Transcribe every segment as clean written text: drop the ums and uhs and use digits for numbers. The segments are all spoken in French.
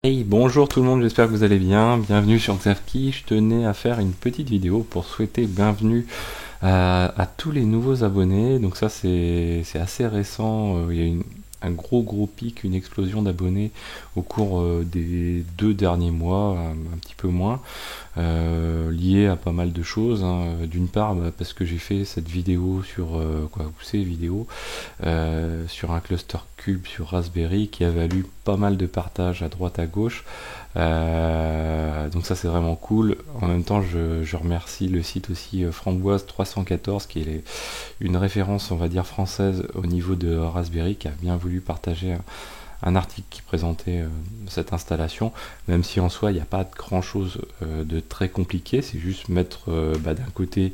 Hey, bonjour tout le monde, j'espère que vous allez bien. Bienvenue sur Xavki. Je tenais à faire une petite vidéo pour souhaiter bienvenue à tous les nouveaux abonnés. Donc ça c'est assez récent. Il y a un gros pic, une explosion d'abonnés au cours des 2 derniers mois, un petit peu moins, lié à pas mal de choses, hein. D'une part, parce que j'ai fait cette vidéo sur ces vidéos sur un cluster cube sur Raspberry qui a valu pas mal de partages à droite à gauche. Donc ça c'est vraiment cool. En même temps je remercie le site aussi Framboise 314 qui est une référence on va dire française au niveau de Raspberry, qui a bien voulu partager un article qui présentait cette installation, même si en soi il n'y a pas grand chose de très compliqué, c'est juste mettre d'un côté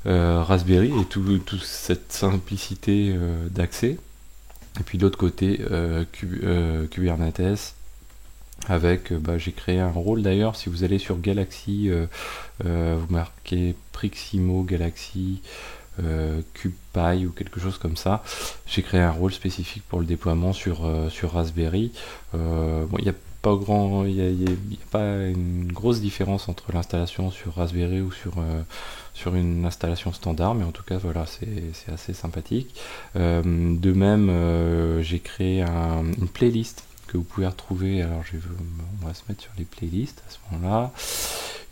Raspberry et toute cette simplicité d'accès, et puis de l'autre côté Kubernetes avec, j'ai créé un rôle d'ailleurs. Si vous allez sur Galaxy, vous marquez Priximo Galaxy CubePy ou quelque chose comme ça, j'ai créé un rôle spécifique pour le déploiement sur Raspberry. Bon, il n'y a pas pas une grosse différence entre l'installation sur Raspberry ou sur une installation standard, mais en tout cas voilà, c'est assez sympathique. De même, j'ai créé une playlist que vous pouvez retrouver. Alors on va se mettre sur les playlists à ce moment-là.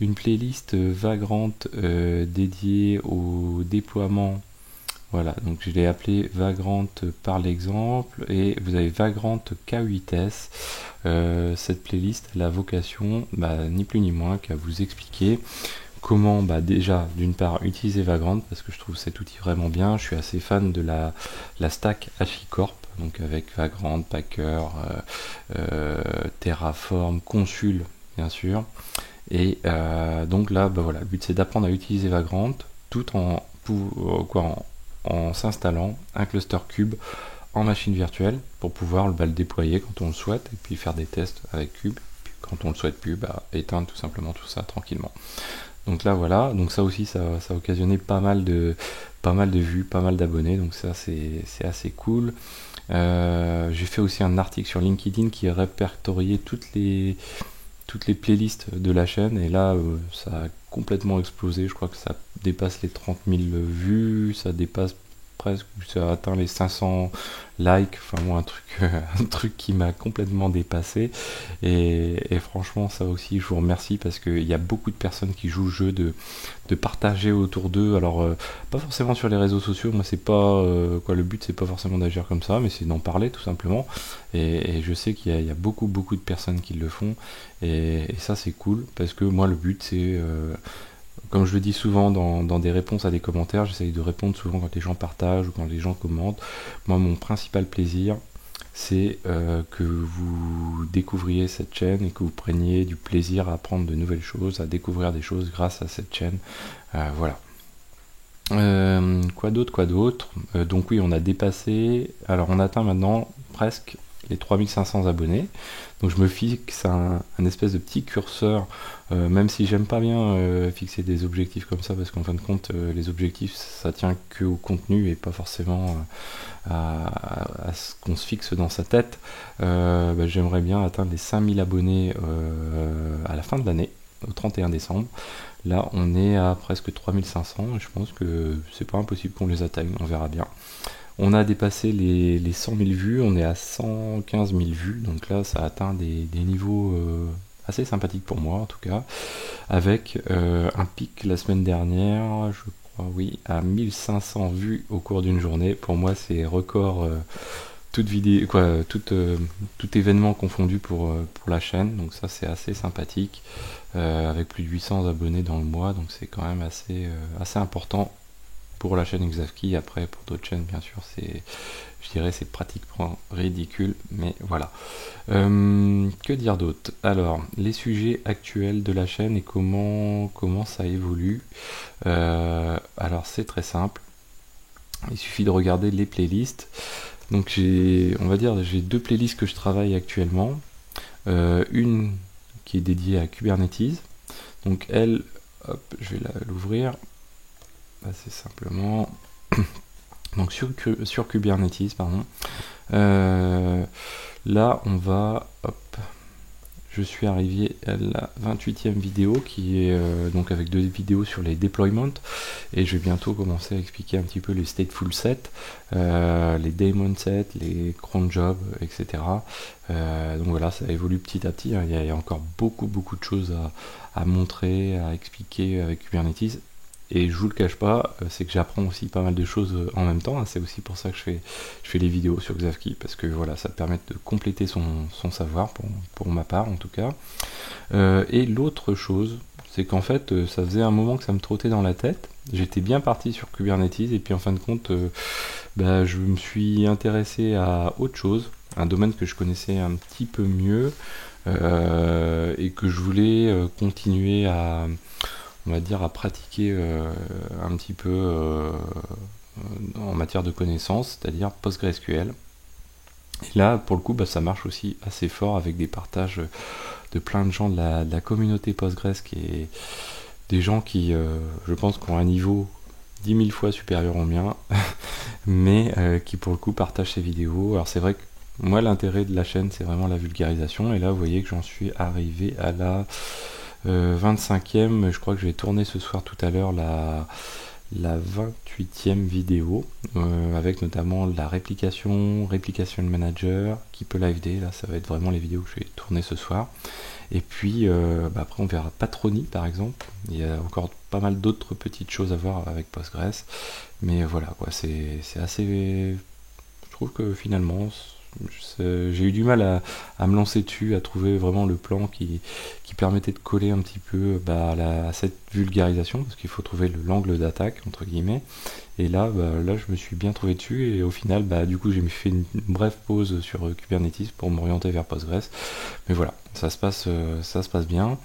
Une playlist Vagrant dédiée au déploiement. Voilà, donc je l'ai appelé Vagrant par l'exemple, et vous avez Vagrant K8S. Cette playlist a la vocation, ni plus ni moins, qu'à vous expliquer comment déjà d'une part utiliser Vagrant, parce que je trouve cet outil vraiment bien. Je suis assez fan de la stack HashiCorp, donc avec Vagrant, Packer, Terraform, Consul bien sûr. Et donc là voilà, le but c'est d'apprendre à utiliser Vagrant tout en s'installant un cluster cube en machine virtuelle pour pouvoir le déployer quand on le souhaite, et puis faire des tests avec cube. Puis quand on le souhaite plus, éteindre tout simplement tout ça tranquillement. Donc là voilà, donc ça aussi ça a occasionné pas mal de vues, pas mal d'abonnés, donc ça c'est assez cool. J'ai fait aussi un article sur LinkedIn qui répertoriait toutes les playlists de la chaîne, et là ça a complètement explosé. Je crois que ça dépasse les 30 000 vues, ça dépasse presque, ça a atteint les 500 likes, enfin moi un truc qui m'a complètement dépassé. Et franchement ça aussi je vous remercie, parce qu'il y a beaucoup de personnes qui jouent le jeu de partager autour d'eux. Alors pas forcément sur les réseaux sociaux, moi c'est pas le but c'est pas forcément d'agir comme ça, mais c'est d'en parler tout simplement. Et je sais qu'il y a beaucoup de personnes qui le font, et ça c'est cool, parce que moi le but c'est comme je le dis souvent dans des réponses à des commentaires, j'essaye de répondre souvent quand les gens partagent ou quand les gens commentent. Moi, mon principal plaisir, c'est que vous découvriez cette chaîne et que vous preniez du plaisir à apprendre de nouvelles choses, à découvrir des choses grâce à cette chaîne. Voilà. Quoi d'autre. Donc oui, on a dépassé, alors on atteint maintenant presque les 3500 abonnés. Donc je me fixe un espèce de petit curseur, même si j'aime pas bien fixer des objectifs comme ça, parce qu'en fin de compte, les objectifs, ça tient que au contenu et pas forcément à ce qu'on se fixe dans sa tête. J'aimerais bien atteindre les 5000 abonnés à la fin de l'année, au 31 décembre. Là, on est à presque 3500, et je pense que c'est pas impossible qu'on les atteigne, on verra bien. On a dépassé les 100 000 vues, on est à 115 000 vues, donc là ça atteint des niveaux assez sympathiques pour moi en tout cas, avec un pic la semaine dernière, je crois, oui, à 1500 vues au cours d'une journée. Pour moi c'est record, toute vidéo, tout événement confondu pour la chaîne, donc ça c'est assez sympathique, avec plus de 800 abonnés dans le mois, donc c'est quand même assez important pour la chaîne Xavki. Après pour d'autres chaînes bien sûr je dirais c'est pratiquement ridicule, mais voilà. Que dire d'autre? Alors les sujets actuels de la chaîne et comment ça évolue. Alors c'est très simple, il suffit de regarder les playlists. Donc j'ai 2 playlists que je travaille actuellement. Une qui est dédiée à Kubernetes, donc elle, hop, je vais l'ouvrir assez simplement. Donc sur Kubernetes, pardon. Là, on va, hop, je suis arrivé à la 28e vidéo qui est donc avec 2 vidéos sur les deployments, et je vais bientôt commencer à expliquer un petit peu les stateful sets, les daemon sets, les cron jobs, etc. Donc voilà, ça évolue petit à petit, hein. Il y a encore beaucoup de choses à montrer, à expliquer avec Kubernetes. Et je vous le cache pas, c'est que j'apprends aussi pas mal de choses en même temps, hein. C'est aussi pour ça que je fais les vidéos sur Xavki, parce que voilà, ça permet de compléter son savoir, pour ma part en tout cas. Et l'autre chose, c'est qu'en fait, ça faisait un moment que ça me trottait dans la tête. J'étais bien parti sur Kubernetes, et puis en fin de compte, je me suis intéressé à autre chose, un domaine que je connaissais un petit peu mieux, et que je voulais continuer à, on va dire, à pratiquer un petit peu en matière de connaissances, c'est-à-dire PostgreSQL. Et là, pour le coup, ça marche aussi assez fort avec des partages de plein de gens de la communauté Postgres, qui est des gens qui, je pense, qui ont un niveau 10 000 fois supérieur au mien, mais qui pour le coup partagent ces vidéos. Alors c'est vrai que moi, l'intérêt de la chaîne, c'est vraiment la vulgarisation, et là, vous voyez que j'en suis arrivé à la 25e, je crois que je vais tourner ce soir tout à l'heure la 28e vidéo, avec notamment la réplication manager, Keep Alive Day. Là ça va être vraiment les vidéos que je vais tourner ce soir. Et puis après on verra Patroni par exemple. Il y a encore pas mal d'autres petites choses à voir avec Postgres, mais voilà quoi, c'est assez, je trouve que finalement j'ai eu du mal à me lancer dessus, à trouver vraiment le plan qui permettait de coller un petit peu à cette vulgarisation, parce qu'il faut trouver l'angle d'attaque entre guillemets. Et là, je me suis bien trouvé dessus, et au final, du coup, j'ai fait une brève pause sur Kubernetes pour m'orienter vers Postgres. Mais voilà, ça se passe bien.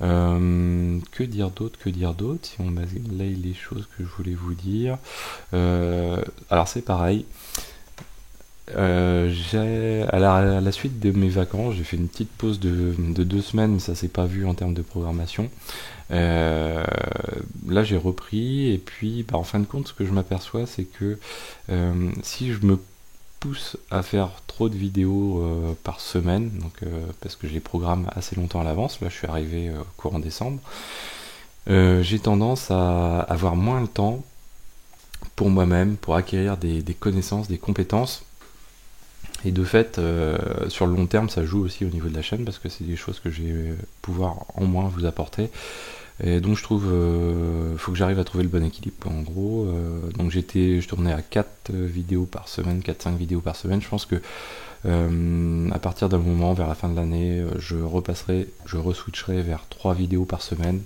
Que dire d'autre? Si on balaye les choses que je voulais vous dire. Alors c'est pareil. À la suite de mes vacances, j'ai fait une petite pause de 2 semaines, mais ça s'est pas vu en termes de programmation. Là j'ai repris, et puis en fin de compte, ce que je m'aperçois, c'est que si je me pousse à faire trop de vidéos par semaine, donc parce que je les programme assez longtemps à l'avance, là je suis arrivé courant décembre, j'ai tendance à avoir moins le temps pour moi-même, pour acquérir des connaissances, des compétences. Et de fait, sur le long terme, ça joue aussi au niveau de la chaîne, parce que c'est des choses que je vais pouvoir en moins vous apporter. Et donc je trouve, faut que j'arrive à trouver le bon équilibre. En gros, donc je tournais à 4 vidéos par semaine, 4-5 vidéos par semaine. Je pense que à partir d'un moment, vers la fin de l'année, je re-switcherai vers 3 vidéos par semaine.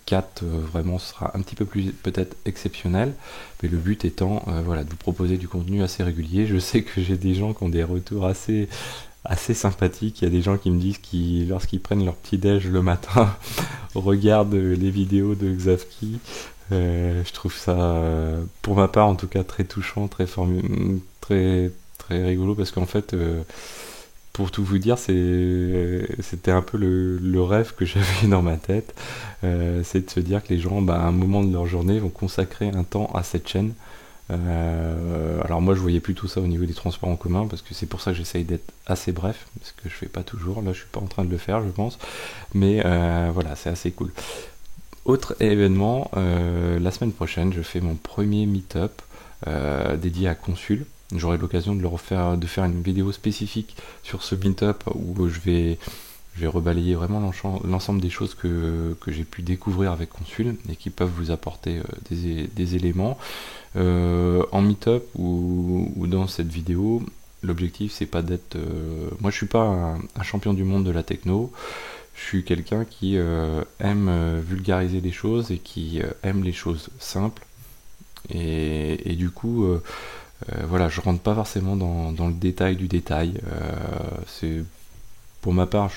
4 vraiment ce sera un petit peu plus peut-être exceptionnel, mais le but étant de vous proposer du contenu assez régulier. Je sais que j'ai des gens qui ont des retours assez sympathiques. Il y a des gens qui me disent qu'ils, lorsqu'ils prennent leur petit déj le matin, regardent les vidéos de Xavki. Je trouve ça, pour ma part en tout cas, très touchant, très rigolo, parce qu'en fait, pour tout vous dire, c'était un peu le rêve que j'avais dans ma tête. C'est de se dire que les gens, à un moment de leur journée, vont consacrer un temps à cette chaîne. Alors moi, je voyais plutôt ça au niveau des transports en commun, parce que c'est pour ça que j'essaye d'être assez bref, parce que je fais pas toujours. Là, je suis pas en train de le faire, je pense. Mais voilà, c'est assez cool. Autre événement, la semaine prochaine, je fais mon premier meet-up dédié à Consul. J'aurai l'occasion de faire une vidéo spécifique sur ce meet-up, où je vais rebalayer vraiment l'ensemble des choses que j'ai pu découvrir avec Consul, et qui peuvent vous apporter des éléments. En meet-up ou dans cette vidéo, l'objectif c'est pas d'être... moi je suis pas un champion du monde de la techno. Je suis quelqu'un qui aime vulgariser les choses, et qui aime les choses simples. Et du coup, je rentre pas forcément dans le détail du détail. C'est pour ma part,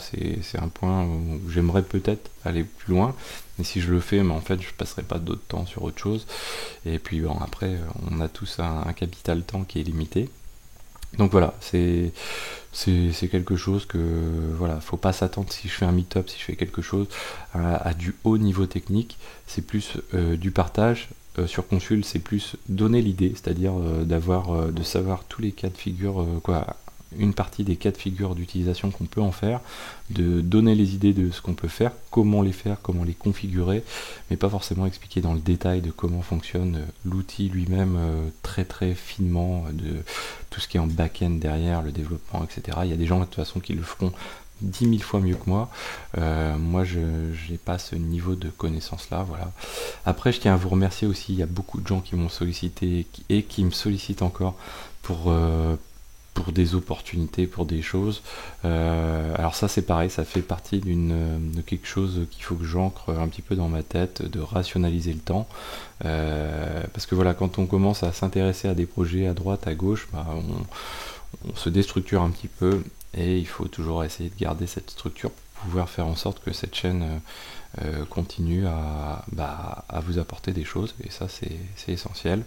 c'est un point où j'aimerais peut-être aller plus loin. Mais si je le fais, en fait, je passerai pas d'autre temps sur autre chose. Et puis après, on a tous un capital temps qui est limité. Donc voilà, c'est quelque chose que faut pas s'attendre, si je fais un meet-up, si je fais quelque chose à du haut niveau technique. C'est plus du partage. Sur Consul, c'est plus donner l'idée, c'est-à-dire de savoir tous les cas de figure, une partie des cas de figure d'utilisation qu'on peut en faire, de donner les idées de ce qu'on peut faire, comment les faire, comment les configurer, mais pas forcément expliquer dans le détail de comment fonctionne l'outil lui-même très très finement, de tout ce qui est en back-end derrière, le développement, etc. Il y a des gens de toute façon qui le feront 10 000 fois mieux que moi. Moi, je n'ai pas ce niveau de connaissance-là. Voilà. Après, je tiens à vous remercier aussi. Il y a beaucoup de gens qui m'ont sollicité et qui me sollicitent encore pour des opportunités, pour des choses. Alors ça, c'est pareil, ça fait partie de quelque chose qu'il faut que j'ancre un petit peu dans ma tête, de rationaliser le temps. Parce que voilà, quand on commence à s'intéresser à des projets à droite, à gauche, bah, on se déstructure un petit peu et il faut toujours essayer de garder cette structure pour pouvoir faire en sorte que cette chaîne continue à vous apporter des choses, et ça c'est essentiel.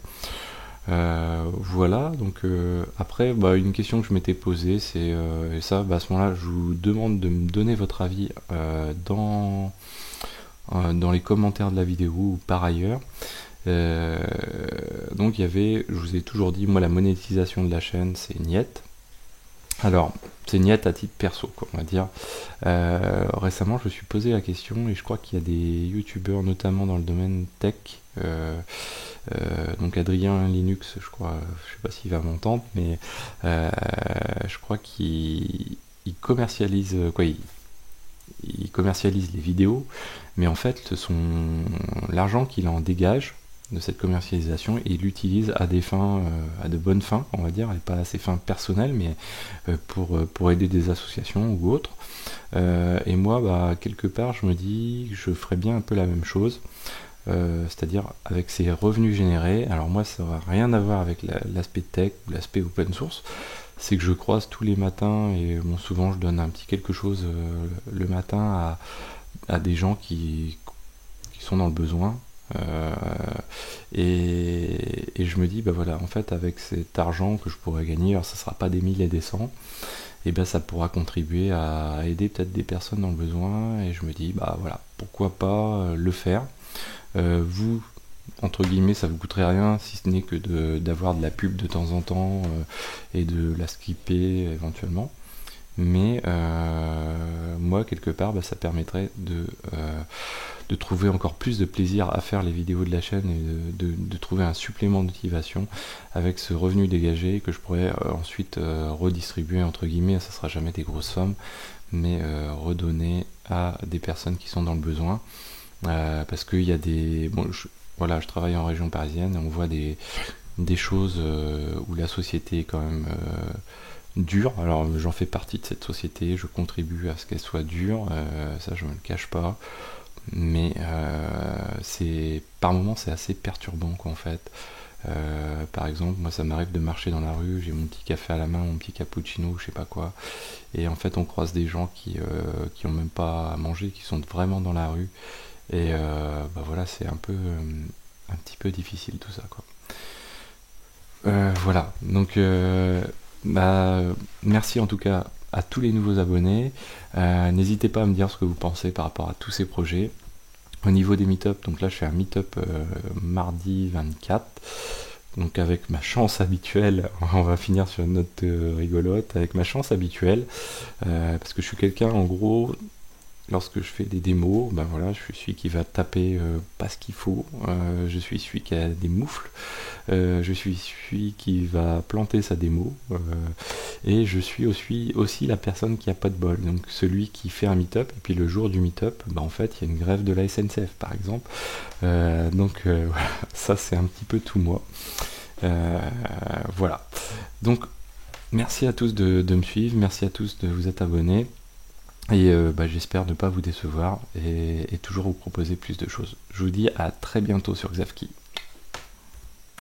Voilà, donc après une question que je m'étais posée, c'est et ça à ce moment là je vous demande de me donner votre avis dans les commentaires de la vidéo ou par ailleurs. Donc je vous ai toujours dit, moi la monétisation de la chaîne c'est niette. Alors c'est niette à titre perso, quoi, on va dire. Récemment je me suis posé la question, et je crois qu'il y a des youtubeurs notamment dans le domaine tech, donc Adrien Linux, je crois, je sais pas s'il va m'entendre, mais je crois qu'il commercialise il commercialise les vidéos, mais en fait l'argent qu'il en dégage de cette commercialisation, il l'utilise à des fins, à de bonnes fins, on va dire, et pas à ses fins personnelles, mais pour aider des associations ou autres. Et moi, quelque part, je me dis que je ferais bien un peu la même chose, c'est-à-dire avec ces revenus générés. Alors moi, ça n'a rien à voir avec l'aspect tech ou l'aspect open source. C'est que je croise tous les matins, et souvent je donne un petit quelque chose le matin à des gens qui sont dans le besoin. Et je me dis, voilà, en fait, avec cet argent que je pourrais gagner, alors ça sera pas des 1000 et des 100, et ça pourra contribuer à aider peut-être des personnes dans le besoin. Et je me dis, voilà, pourquoi pas le faire. Vous, entre guillemets, ça vous coûterait rien, si ce n'est que d'avoir de la pub de temps en temps et de la skipper éventuellement. Mais moi, quelque part, ça permettrait de trouver encore plus de plaisir à faire les vidéos de la chaîne, et de trouver un supplément de motivation avec ce revenu dégagé que je pourrais ensuite redistribuer, entre guillemets. Ça sera jamais des grosses sommes, mais redonner à des personnes qui sont dans le besoin. Parce qu'il y a des... je travaille en région parisienne, et on voit des choses où la société est quand même dure. Alors j'en fais partie de cette société, je contribue à ce qu'elle soit dure, ça je me le cache pas, mais par moments c'est assez perturbant, quoi, en fait. Par exemple, moi ça m'arrive de marcher dans la rue, j'ai mon petit café à la main, mon petit cappuccino, je sais pas quoi, et en fait on croise des gens qui ont même pas à manger, qui sont vraiment dans la rue, et voilà, c'est un petit peu difficile tout ça, quoi. Voilà, donc merci en tout cas à tous les nouveaux abonnés. N'hésitez pas à me dire ce que vous pensez par rapport à tous ces projets. Au niveau des meet-up, donc là je fais un meet-up mardi 24. Donc avec ma chance habituelle, on va finir sur une note rigolote, avec ma chance habituelle, parce que je suis quelqu'un, en gros, lorsque je fais des démos, voilà, je suis celui qui va taper pas ce qu'il faut, je suis celui qui a des moufles, je suis celui qui va planter sa démo, et je suis aussi la personne qui a pas de bol, donc celui qui fait un meet-up, et puis le jour du meet-up, en fait, il y a une grève de la SNCF par exemple, donc voilà, ça c'est un petit peu tout moi. Voilà, donc merci à tous de me suivre, merci à tous de vous être abonnés. Et j'espère ne pas vous décevoir et toujours vous proposer plus de choses. Je vous dis à très bientôt sur Xavki.